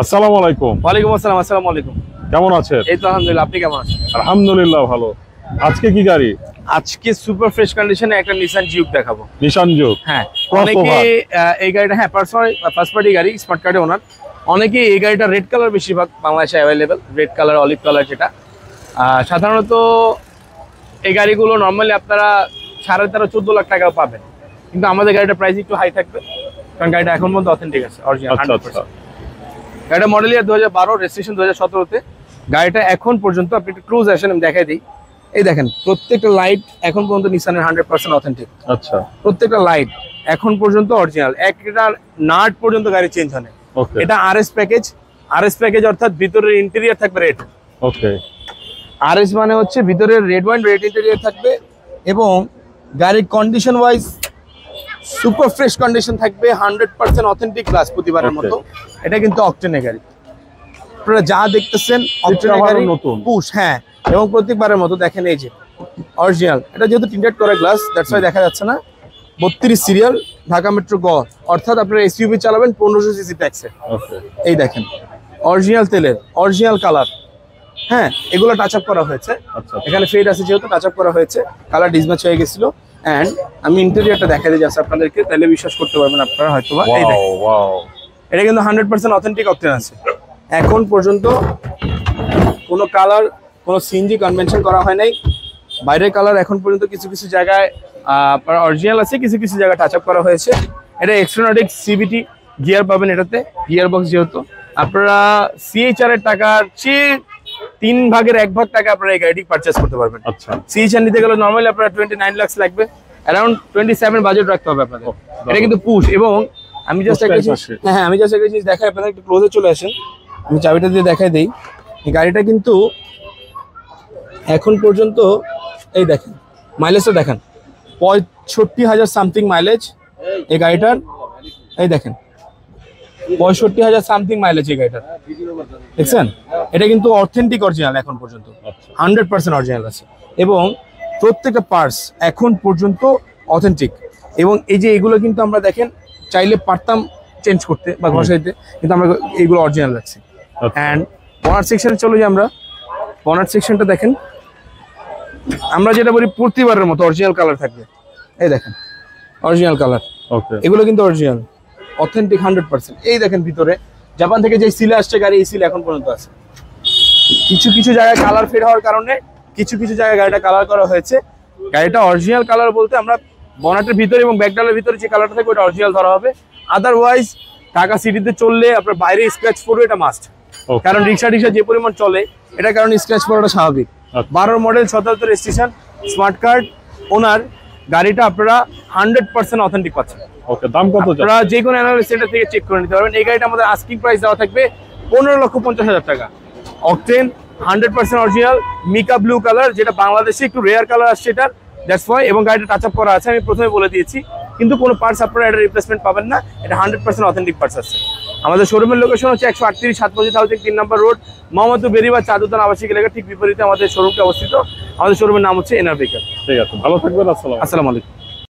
আসসালামু আলাইকুম। ওয়ালাইকুম আসসালাম। আসসালামু আলাইকুম। কেমন আছেন? এই তো আলহামদুলিল্লাহ, আপনি কেমন আছেন? আলহামদুলিল্লাহ ভালো। আজকে কি গাড়ি? আজকে সুপার ফ্রেশ কন্ডিশনে একটা নিসান জিউক দেখাবো। নিশান জুক। হ্যাঁ, Crossover। অনেকে এই গাড়িটা ফার্স্ট পার্টি গাড়ি, স্মার্ট কার্ডে ওনার। অনেকে এই গাড়িটা রেড কালার বেশিরভাগ বাংলাদেশে available, red colour, olive colour যেটা। সাধারণত এই গাড়িগুলো নর্মালি আপনারা 13.5-14 লাখ টাকাও পাবেন, কিন্তু আমাদের গাড়িটা প্রাইস একটু হাই থাকবে, কারণ গাড়িটা এখন পর্যন্ত অথেন্টিক আছে, অরিজিনাল 100%। গাড়িটা মডেল ইয়ার 2012, রেজিস্ট্রেশন 2017-তে। গাড়িটা এখন পর্যন্ত আপনি একটু ক্লোজ আসেন, আমি দেখাই দিই। এই দেখেন, প্রত্যেকটা লাইট এখন পর্যন্ত নিসানের 100% অথেন্টিক। আচ্ছা, প্রত্যেকটা লাইট এখন পর্যন্ত অরিজিনাল, একটা নাট পর্যন্ত গাড়ি চেঞ্জ হয় না। ওকে। এটা আরএস প্যাকেজ। আরএস প্যাকেজ অর্থাৎ ভিতরের ইন্টেরিয়র থাকবে রেড। ওকে। আরএস মানে হচ্ছে ভিতরের রেড ওয়াইন, রেড ইন্টেরিয়র থাকবে, এবং গাড়ির condition wise super fresh condition থাকবে, 100% অথেন্টিক গ্লাস প্রতিবারের মতো। এটা কিন্তু অকটেনের গাড়ি, আপনারা যা দেখতেছেন অকটেনের গাড়ি, নতুন পুশ। হ্যাঁ, এবং প্রত্যেকবারের মতো দেখেন এই যে অরিজিনাল। এটা যেহেতু টিন্টেড করা গ্লাস, দ্যাটস ওয়াই দেখা যাচ্ছে না। 32 সিরিয়াল, ঢাকা মেট্রো গ, অর্থাৎ আপনারা এসইউভি চালাবেন 1500 সিসি ট্যাক্সে। ওকে। এই দেখেন, অরিজিনাল তেলের, অরিজিনাল কালার। হ্যাঁ, এগুলো টাচ আপ করা হয়েছে। আচ্ছা, এখানে ফেড আছে যেহেতু টাচ আপ করা হয়েছে, কালার ডিসম্যাচ হয়ে গেছিল। অ্যান্ড আমি ইন্টেরিয়রটা দেখা দিই জাস্ট আপনাদেরকে, তাহলে বিশ্বাস করতে পারবেন আপনারা হয়তো বা। এই দেখেন, ওয়াও, এটা কিন্তু 100% অথেন্টিক অকটেন আছে। এখন পর্যন্ত কোনো কালার, কোনো সিএনজি কনভেনশন করা হয় নাই। বাইরের কালার এখন পর্যন্ত কিছু কিছু জায়গায় আপনার অরিজিনাল আছে, কিছু কিছু জায়গায় টাচ আপ করা হয়েছে। এটা এক্সট্রানটিক সিবিটি গিয়ার পাবেন এটাতে, গিয়ার বক্স যেহেতু। আপনারা সিএইচআর এর টাকার চেয়ে 3 ভাগের 1 ভাগ টাকা আপনারা এই গাড়িটি পারচেস করতে পারবেন। আচ্ছা। সিএইচআর নিতে গেলে নর্মালি আপনারা 29 লাখ লাগবে, অ্যারাউন্ড 27 বাজেট রাখতে হবে আপনাদের। এটা কিন্তু পুশ। এবং আমি জাস্ট একটা জিনিস, হ্যাঁ আমি জাস্ট একটা জিনিস দেখাই আপনাদের, একটু ক্লোজে চলে আসেন, আমি চাবিটা দিয়ে দেখাই দেই। এই গাড়িটা কিন্তু এখন পর্যন্ত, এই দেখেন মাইলেজটা দেখেন, 65,000 সামথিং মাইলেজ এই গাড়িটার। এই দেখেন 65,000 সামথিং মাইলেজ এই গাড়িটার, দেখছেন? এটা কিন্তু অথেন্টিক অরিজিনাল এখন পর্যন্ত, 100% অরিজিনাল আছে। এবং প্রত্যেকটা পার্টস এখন পর্যন্ত অথেন্টিক। এবং এই যে এগুলো কিন্তু আমরা দেখেন চাইলে পারতাম চেঞ্জ করতে বা ঘষাইতে, কিন্তু আমরা এইগুলো অরিজিনাল রাখছি। অ্যান্ড বনাট সেকশনে চলে যাই আমরা। বনাট সেকশনটা দেখেন, আমরা যেটা বলি প্রতিবারের মতো অরিজিনাল কালার থাকবে। এই দেখেন অরিজিনাল কালার। ওকে। এগুলো কিন্তু অরিজিনাল অথেন্টিক 100%। এই দেখেন ভিতরে জাপান থেকে যে সিল আসছে গাড়ি, এই সিল এখন পর্যন্ত আছে। কিছু কিছু জায়গায় কালার ফেড হওয়ার কারণে কিছু কিছু জায়গায় গাড়িটা কালার করা হয়েছে। গাড়িটা অরিজিনাল কালার বলতে আমরা বনাটের ভিতরে এবং ব্যাকডালের ভিতরে যে কালারটা থাকবে ওটা অরিজিনাল ধরা হবে। আদারওয়াইজ ঢাকা সিটিতে চললে আপনার বাইরে স্ক্র্যাচ পড়বে, এটা মাস্ট। কারণ রিক্সা যে পরিমাণ চলে, এটার কারণে স্ক্র্যাচ পড়াটা স্বাভাবিক। 12 মডেল 77 রেজিস্ট্রেশন, স্মার্ট কার্ড ওনার। গাড়িটা আপনারা 100% অথেন্টিক পাচ্ছেন। ওকে। দাম কত? আপনারা যে কোনো অ্যানালিস্ট সেন্টার থেকে চেক করে নিতে পারবেন। এই গাড়িটা আমাদের আস্কিং প্রাইস দেওয়া থাকবে 15,50,000 টাকা। Octane 100% original, mica blue colour, যেটা বাংলাদেশে একটু রেয়ার কালার আসছে এটার, দ্যাটস ওয়াই। এবং গাড়িটা টাচ আপ করা আছে, আমি প্রথমে বলে দিয়েছি, কিন্তু কোনো পার্টস আপনারা এটা রিপ্লেসমেন্ট পাবেন না। এটা 100% অথেন্টিক পার্টস আছে। আমাদের শোরুমের লোকেশন হচ্ছে 138 সাতমজিদ হাউজিং 3 নম্বর রোড, মোহাম্মদপুর বেরিবাদ চাঁদুতান আবাসিক এলাকার ঠিক বিপরীতে আমাদের শোরুমটা অবস্থিত। আমাদের শোরুমের নাম হচ্ছে এনআর ভেহিকল। ঠিক আছে, ভালো থাকবেন। আসসালামু আলাইকুম।